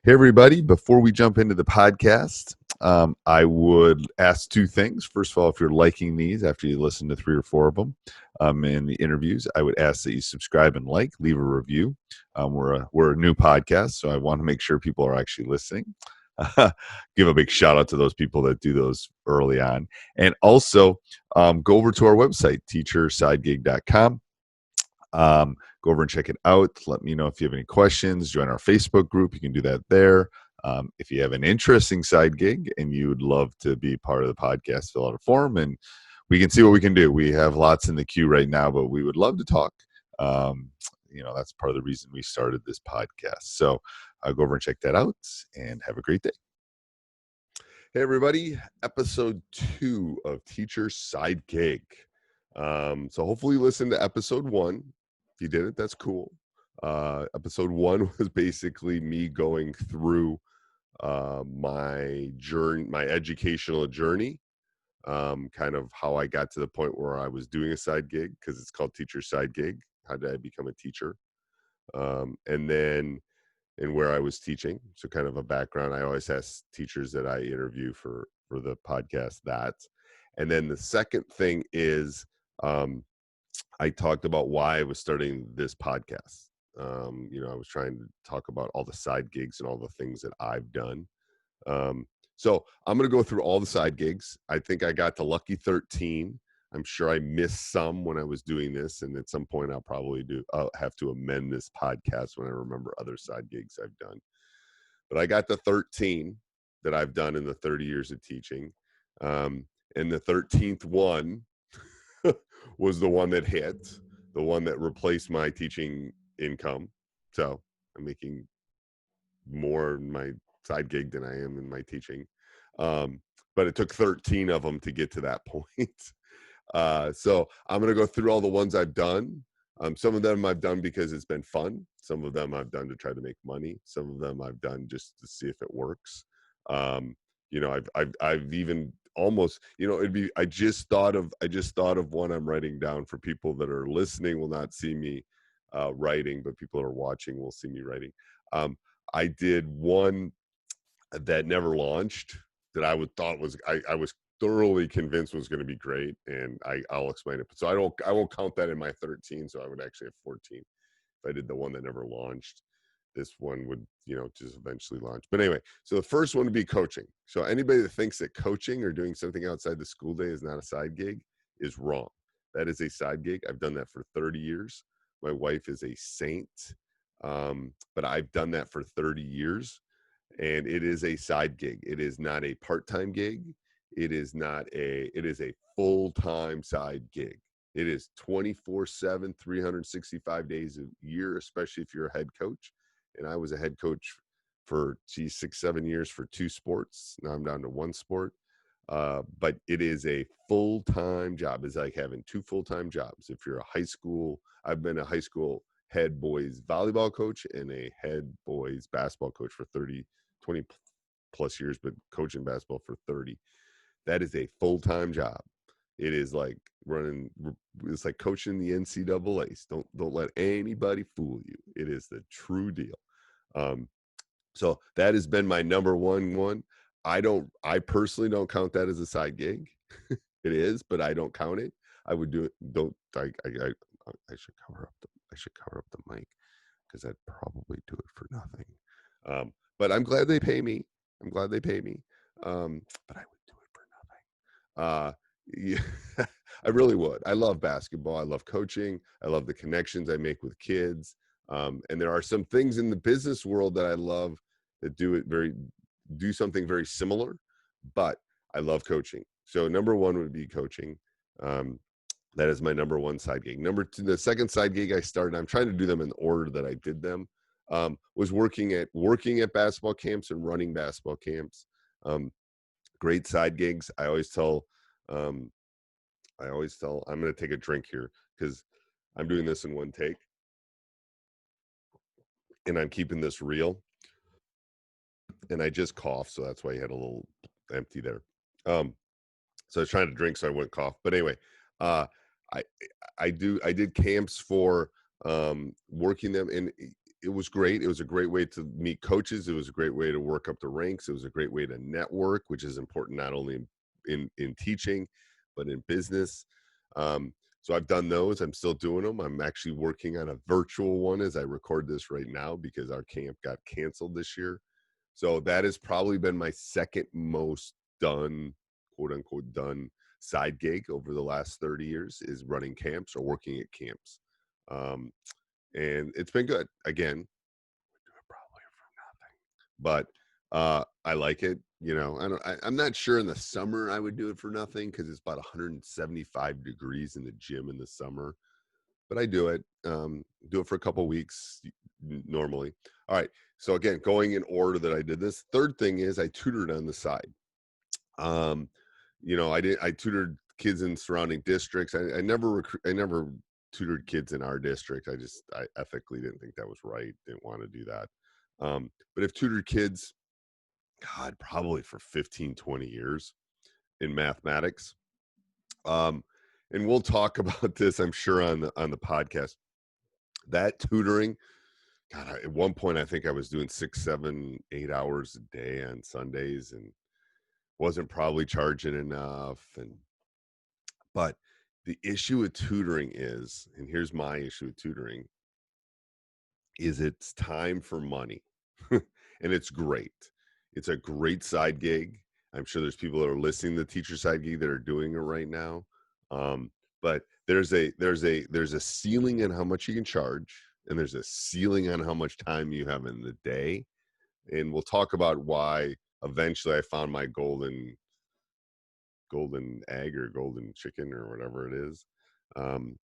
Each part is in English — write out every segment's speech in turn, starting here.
Hey, everybody. Before we jump into the podcast, I would ask two things. First of all, if you're liking these after you listen to three or four of them in the interviews, I would ask that you subscribe and leave a review. We're a new podcast, so I want to make sure people are actually listening. Give a big shout out to those people that do those early on. And also go over to our website, teachersidegig.com. Go over and check it out. Let me know if you have any questions. Join our Facebook group. You can do that there. If you have an interesting side gig and you would love to be part of the podcast, fill out a form and we can see what we can do. We have lots in the queue right now, but we would love to talk. That's part of the reason we started this podcast. So go over and check that out and have a great day. Hey, everybody. Episode 2 of Teacher Side Gig. So hopefully you listened to episode 1. If you didn't, that's cool. Episode 1 was basically me going through my educational journey, kind of how I got to the point where I was doing a side gig, because it's called Teacher Side Gig. How did I become a teacher? And where I was teaching. So kind of a background. I always ask teachers that I interview for the podcast that. And then the second thing is I talked about why I was starting this podcast. I was trying to talk about all the side gigs and all the things that I've done. So I'm going to go through all the side gigs. I think I got to lucky 13. I'm sure I missed some when I was doing this. And at some point I'll have to amend this podcast when I remember other side gigs I've done. But I got the 13 that I've done in the 30 years of teaching. And the 13th one was the one that hit, the one that replaced my teaching income. So I'm making more in my side gig than I am in my teaching. But it took 13 of them to get to that point. So I'm going to go through all the ones I've done. Some of them I've done because it's been fun. Some of them I've done to try to make money. Some of them I've done just to see if it works. I've even almost, I just thought of one I'm writing down. For people that are listening will not see me writing, but people that are watching will see me writing. I did one that never launched that I was thoroughly convinced was going to be great, and I'll explain it. So I won't count that in my 13. So I would actually have 14 if I did the one that never launched. This one would, just eventually launch. But anyway, so the first one would be coaching. So anybody that thinks that coaching or doing something outside the school day is not a side gig is wrong. That is a side gig. I've done that for 30 years. My wife is a saint, but I've done that for 30 years. And it is a side gig. It is not a part-time gig. It is a full-time side gig. It is 24/7, 365 days a year, especially if you're a head coach. And I was a head coach for 6-7 years for 2 sports. Now I'm down to 1 sport. But it is a full-time job. It's like having 2 full-time jobs. If you're I've been a high school head boys volleyball coach and a head boys basketball coach for 20 plus years, but coaching basketball for 30. That is a full-time job. It is like it's like coaching the NCAAs. Don't let anybody fool you. It is the true deal. So that has been my number one. I personally don't count that as a side gig. It is, but I don't count it. I would do it. I should cover up the mic because I'd probably do it for nothing. But I'm glad they pay me. But I would do it for nothing. Yeah, I really would. I love basketball. I love coaching. I love the connections I make with kids. And there are some things in the business world that I love that do something very similar, but I love coaching. So number 1 would be coaching. That is my number 1 side gig. Number 2, the second side gig I started, I'm trying to do them in the order that I did them, was working at basketball camps and running basketball camps. Great side gigs. I always tell, I'm going to take a drink here because I'm doing this in one take and I'm keeping this real. And I just coughed, so that's why you had a little empty there. So I was trying to drink, so I went cough. But anyway, I did camps for working them, and it was great. It was a great way to meet coaches. It was a great way to work up the ranks. It was a great way to network, which is important not only in teaching, but in business. So I've done those. I'm still doing them. I'm actually working on a virtual one as I record this right now because our camp got canceled this year. So that has probably been my second most done, quote unquote, done side gig over the last 30 years is running camps or working at camps. Um, and it's been good. Again, probably for nothing, but I like it. You know, I'm not sure in the summer I would do it for nothing because it's about 175 degrees in the gym in the summer. But I do it. Do it for a couple weeks normally. All right. So again, going in order that I did this. Third thing is I tutored on the side. Um, I tutored kids in surrounding districts. I never tutored kids in our district. I ethically didn't think that was right. Didn't want to do that. But I've tutored kids, God, probably for 15, 20 years in mathematics. Um, and we'll talk about this, I'm sure, on the podcast. That tutoring, God, at one point I think I was doing 6, 7, 8 hours a day on Sundays and wasn't probably charging enough. But the issue with tutoring is, and here's my issue with tutoring, is it's time for money. And it's great. It's a great side gig. I'm sure there's people that are listening to the teacher side gig that are doing it right now. But there's a ceiling on how much you can charge, and there's a ceiling on how much time you have in the day. And we'll talk about why eventually I found my golden egg or golden chicken or whatever it is. Um,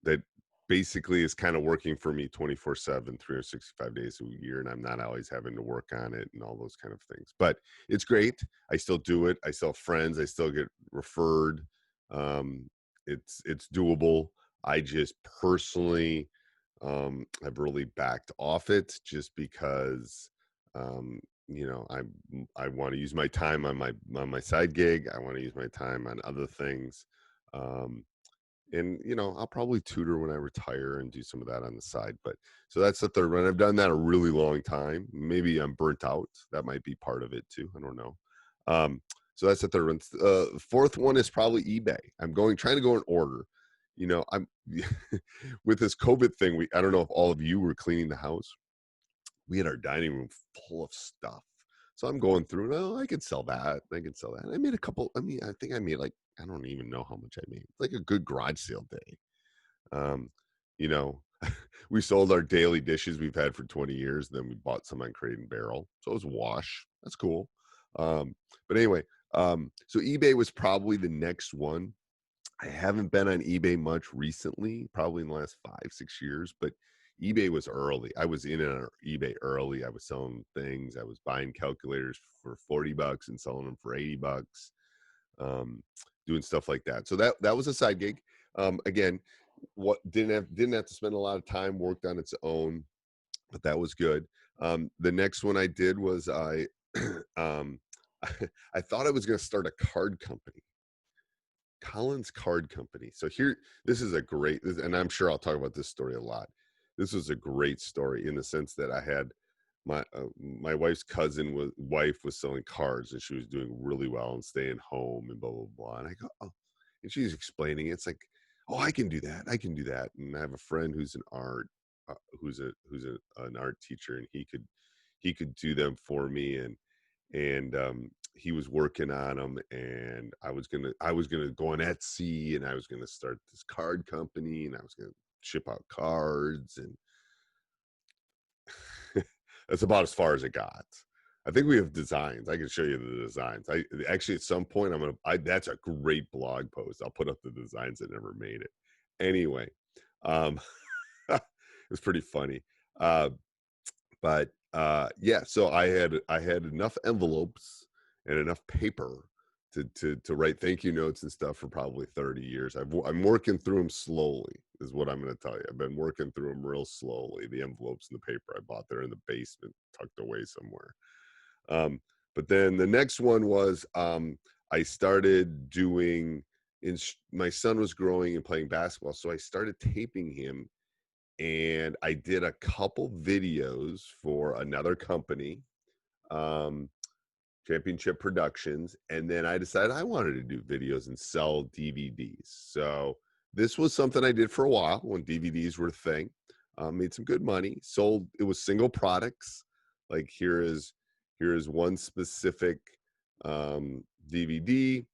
that basically is kind of working for me 24/7, 365 days a year, and I'm not always having to work on it and all those kind of things. But it's great. I still do it. I still have friends. I still get referred. It's doable. I just personally I've really backed off it just because I want to use my time on my side gig. I want to use my time on other things. Um, and I'll probably tutor when I retire and do some of that on the side. But so that's the third one. I've done that a really long time. Maybe I'm burnt out. That might be part of it too. I don't know. So that's the third one. Fourth one is probably eBay. Trying to go in order. I'm with this COVID thing. I don't know if all of you were cleaning the house. We had our dining room full of stuff. So I'm going through, oh, I could sell that. I could sell that. And I made a couple. I think I made I don't even know how much I made. Like a good garage sale day. Um, you know, we sold our daily dishes we've had for 20 years. Then we bought some on Crate and Barrel. So it was a wash. That's cool. But anyway, so eBay was probably the next one. I haven't been on eBay much recently, probably in the last 5, 6 years, but eBay was early. I was in on eBay early. I was selling things. I was buying calculators for $40 and selling them for $80, doing stuff like that. So that was a side gig. Again, what didn't have to spend a lot of time, worked on its own, but that was good. The next one I did was um, I thought I was going to start a card company. Collins Card Company. So this is and I'm sure I'll talk about this story a lot. This was a great story in the sense that I had my wife's wife was selling cards and she was doing really well and staying home and blah blah blah. And I go, oh, and she's explaining it. It's like, oh, I can do that. I can do that. And I have a friend who's an art teacher, and he could do them for me. And he was working on them, and I was gonna go on Etsy, and I was gonna start this card company, and I was gonna ship out cards, and that's about as far as it got. I think we have designs. I can show you the designs. I actually at some point that's a great blog post. I'll put up the designs that never made it. Anyway, it was pretty funny. But yeah, so I had enough envelopes and enough paper to write thank you notes and stuff for probably 30 years. I'm working through them slowly, is what I'm going to tell you. I've been working through them real slowly. The envelopes and the paper I bought, they're in the basement, tucked away somewhere. But then the next one was I started doing. My son was growing and playing basketball, so I started taping him and I did a couple videos for another company, um, Championship Productions, and then I decided I wanted to do videos and sell DVDs. So this was something I did for a while when DVDs were a thing. Made some good money. Sold, it was single products. Like here is one specific DVD.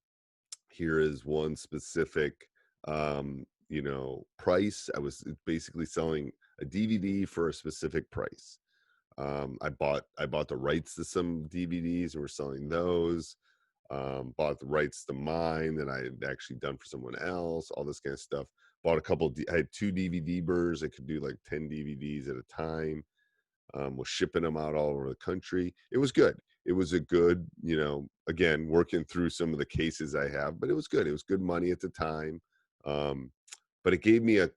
Here is one specific price. I was basically selling a DVD for a specific price. I bought the rights to some DVDs and we're selling those. Bought the rights to mine that I had actually done for someone else, all this kind of stuff. Bought a couple, I had 2 DVD burrs. I could do like 10 DVDs at a time. Was shipping them out all over the country. It was good. It was a good, again, working through some of the cases I have, but it was good. It was good money at the time. Um, but it gave me I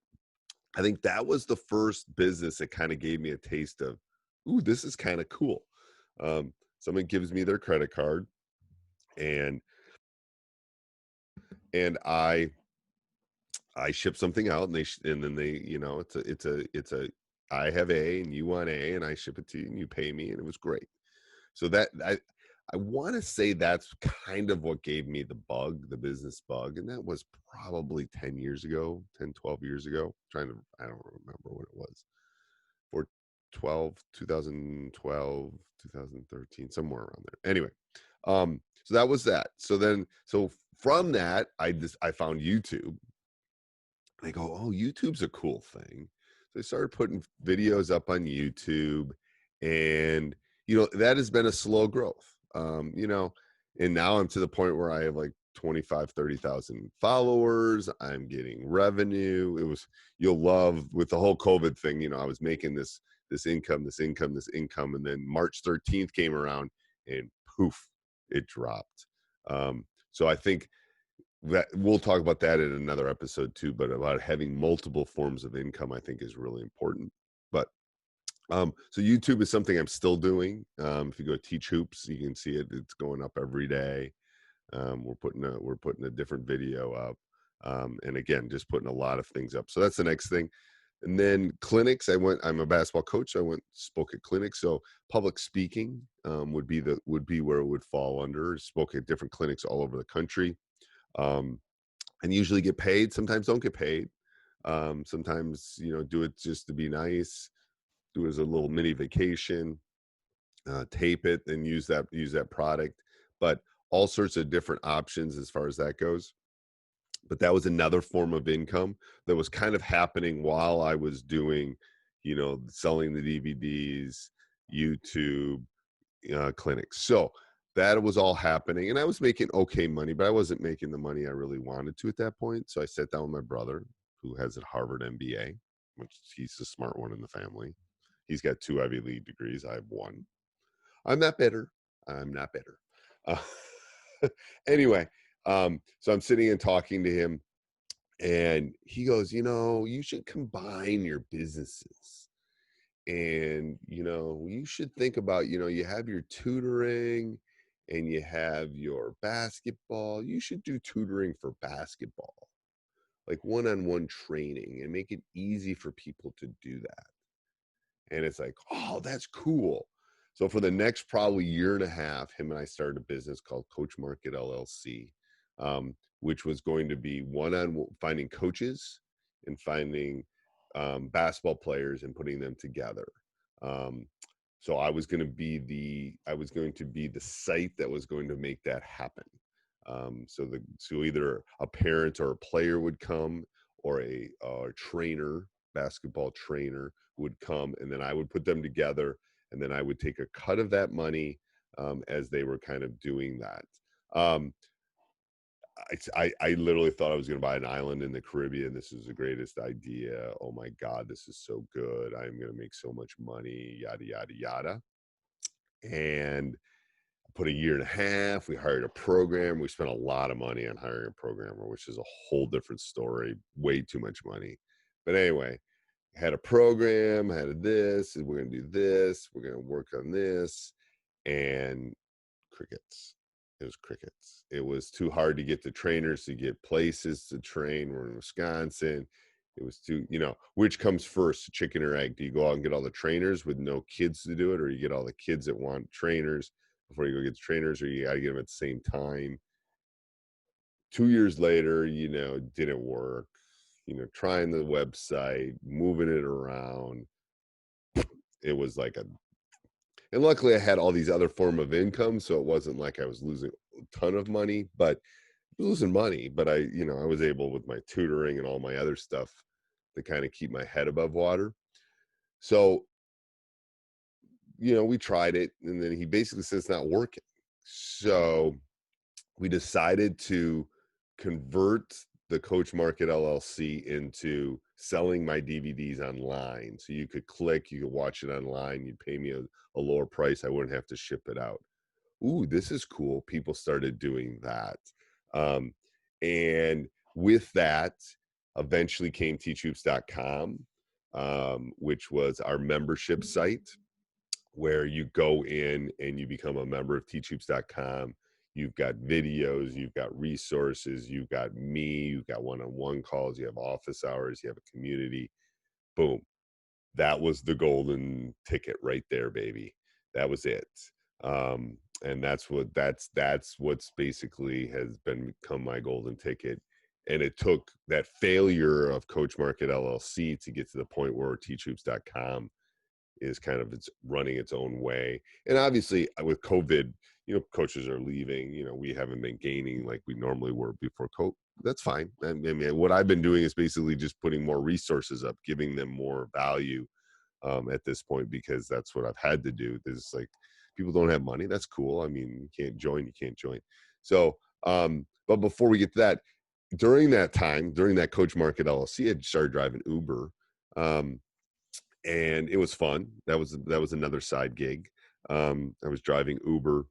think that was the first business that kind of gave me a taste of, ooh, this is kind of cool. Someone gives me their credit card and I ship something out and and then they, it's a I have A and you want A and I ship it to you and you pay me and it was great. So that I want to say that's kind of what gave me the business bug, and that was probably 10 years ago, 10, 12 years ago. I don't remember what it was. For 2013, somewhere around there. Anyway, so that was that. So from that, I found YouTube. I go, oh, YouTube's a cool thing. So I started putting videos up on YouTube, and that has been a slow growth. And now I'm to the point where I have like 25, 30,000 followers. I'm getting revenue. You'll love with the whole COVID thing, I was making this income, and then March 13th came around and poof, it dropped. So I think that we'll talk about that in another episode too, but about having multiple forms of income I think is really important. But so YouTube is something I'm still doing. If you go Teach Hoops, you can see it. It's going up every day. We're putting a different video up, and again, just putting a lot of things up. So that's the next thing. And then clinics. I'm a basketball coach. So I spoke at clinics. So public speaking would be where it would fall under. Spoke at different clinics all over the country, and usually get paid. Sometimes don't get paid. Sometimes do it just to be nice. Do it as a little mini vacation. Tape it and use that product. But all sorts of different options as far as that goes. But that was another form of income that was kind of happening while I was doing, selling the DVDs, YouTube, clinics. So that was all happening, and I was making okay money, but I wasn't making the money I really wanted to at that point. So I sat down with my brother, who has a Harvard MBA, which he's the smart one in the family. He's got 2 Ivy League degrees. I have 1. I'm not bitter. I'm not bitter. Anyway, so I'm sitting and talking to him, and he goes, you should combine your businesses. And, you should think about, you have your tutoring and you have your basketball. You should do tutoring for basketball, like one-on-one training, and make it easy for people to do that. And it's like, oh, that's cool. So for the next probably year and a half, him and I started a business called Coach Market LLC, which was going to be finding coaches and finding basketball players and putting them together. Um, so I was going to be the site that was going to make that happen. So either a parent or a player would come, or a trainer, basketball trainer would come, and then I would put them together, and then I would take a cut of that money as they were kind of doing that. Um, I literally thought I was going to buy an island in the Caribbean. This is the greatest idea. Oh my God, this is so good. I'm going to make so much money, yada, yada, yada. And put a year and a half. We hired a program. We spent a lot of money on hiring a programmer, which is a whole different story. Way too much money. But anyway, had a program, had this, and we're going to do this. We're going to work on this. And crickets. It was crickets. It was too hard to get the trainers to get places to train. We're in Wisconsin. It was too, which comes first, chicken or egg? Do you go out and get all the trainers with no kids to do it, or you get all the kids that want trainers before you go get the trainers, or you got to get them at the same time? 2 years later, it didn't work. Trying the website, moving it around. It was like and luckily I had all these other form of income, so it wasn't like I was losing a ton of money, but losing money. But I was able with my tutoring and all my other stuff to kind of keep my head above water. So, we tried it, and then he basically said it's not working. So we decided to convert the Coach Market LLC into selling my DVDs online. So you could you could watch it online. You'd pay me a lower price. I wouldn't have to ship it out. Ooh, this is cool. People started doing that. Um, and with that, eventually came teachhoops.com, which was our membership site where you go in and you become a member of teachhoops.com. You've got videos, you've got resources, you've got me, you've got one-on-one calls, you have office hours, you have a community. Boom. That was the golden ticket right there, baby. That was it. And that's what's basically has become my golden ticket. And it took that failure of Coach Market LLC to get to the point where teachhoops.com is kind of it's running its own way. And obviously with COVID, coaches are leaving, we haven't been gaining like we normally were before COVID. That's fine. I mean, what I've been doing is basically just putting more resources up, giving them more value at this point, because that's what I've had to do. There's like people don't have money. That's cool. I mean, you can't join, you can't join. So, but before we get to that, during that time, during that Coach Market LLC, I started driving Uber. And it was fun. That was another side gig. I was driving Uber,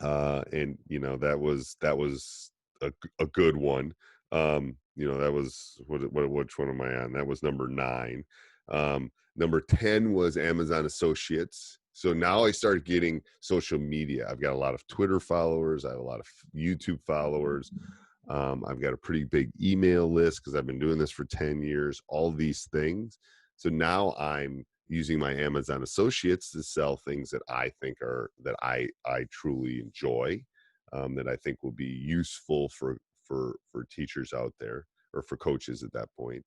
and that was a good one. That was which one am I on? That was number 9. Number 10 was Amazon Associates. So now I started getting social media. I've got a lot of Twitter followers. I have a lot of YouTube followers. I've got a pretty big email list because I've been doing this for 10 years, all these things. So now I'm using my Amazon Associates to sell things that I think that I truly enjoy, that I think will be useful for teachers out there, or for coaches at that point.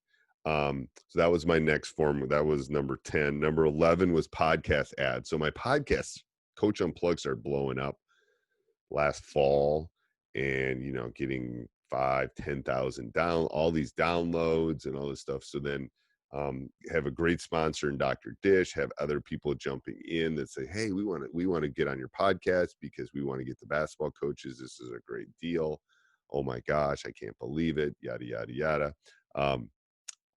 So that was my next form. That was number 10. Number 11 was podcast ads. So my podcast, Coach Unplugged, started blowing up last fall, and getting 5-10,000 down, all these downloads and all this stuff. So then have a great sponsor in Dr. Dish, have other people jumping in that say, hey, we want to get on your podcast because we want to get the basketball coaches. This is a great deal. Oh my gosh, I can't believe it. Yada yada yada.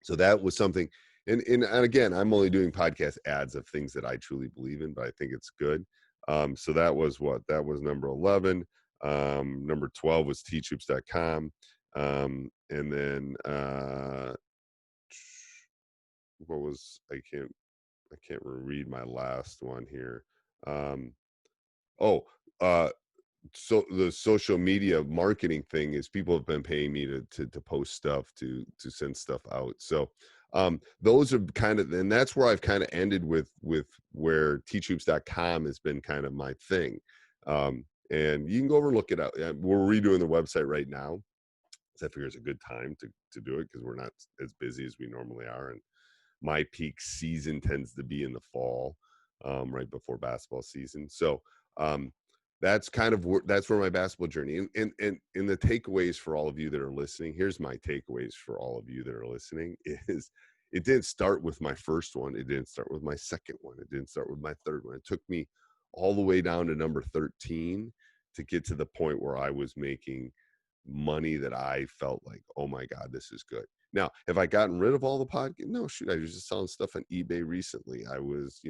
So that was something. And again, I'm only doing podcast ads of things that I truly believe in, but I think it's good. So that was number 11. Number 12 was teachhoops.com. And then what was I can't read my last one here. Um, oh, so the social media marketing thing is people have been paying me to post stuff, to send stuff out. So those are kind of, and that's where I've kind of ended with where teachhoops.com has been kind of my thing. And you can go over and look it out. We're redoing the website right now. So I figure it's a good time to do it because we're not as busy as we normally are. And my peak season tends to be in the fall, right before basketball season. So that's kind of that's where my basketball journey, and the takeaways for all of you that are listening. Here's my takeaways for all of you that are listening is it didn't start with my first one. It didn't start with my second one. It didn't start with my third one. It took me all the way down to number 13 to get to the point where I was making money that I felt like, oh my God, this is good. Now, have I gotten rid of all the podcast? No, shoot, I was just selling stuff on eBay recently. I was,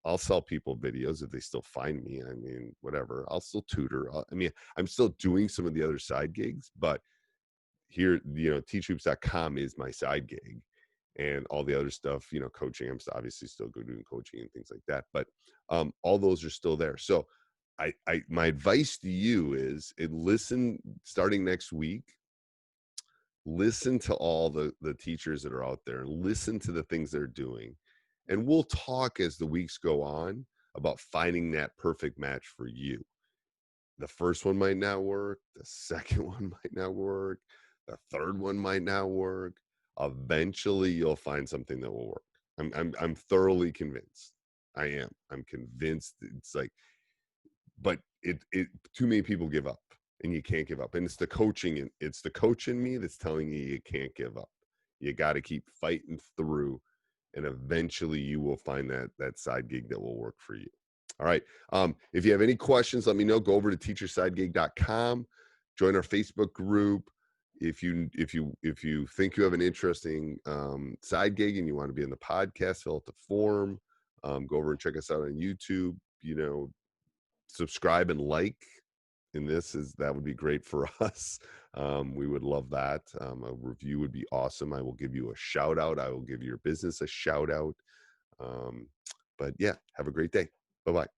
I'll sell people videos if they still find me. I mean, whatever. I'll still tutor. I mean, I'm still doing some of the other side gigs, but here, teachhoops.com is my side gig, and all the other stuff, coaching. I'm obviously still doing coaching and things like that, but all those are still there. So my advice to you is listen starting next week. listen to all the teachers that are out there and listen to the things they're doing. And we'll talk as the weeks go on about finding that perfect match for you. The first one might not work, the second one might not work, the third one might not work. Eventually you'll find something that will work. I'm thoroughly convinced. I am. I'm convinced. It's like, but it too many people give up, and you can't give up. And it's the coach in me that's telling you can't give up. You got to keep fighting through, and eventually you will find that side gig that will work for you. All right. If you have any questions, let me know. Go over to teachersidegig.com, join our Facebook group. If you think you have an interesting side gig and you want to be in the podcast, fill out the form. Go over and check us out on YouTube. Subscribe and like. And that would be great for us. We would love that. A review would be awesome. I will give you a shout out. I will give your business a shout out. But yeah, have a great day. Bye bye.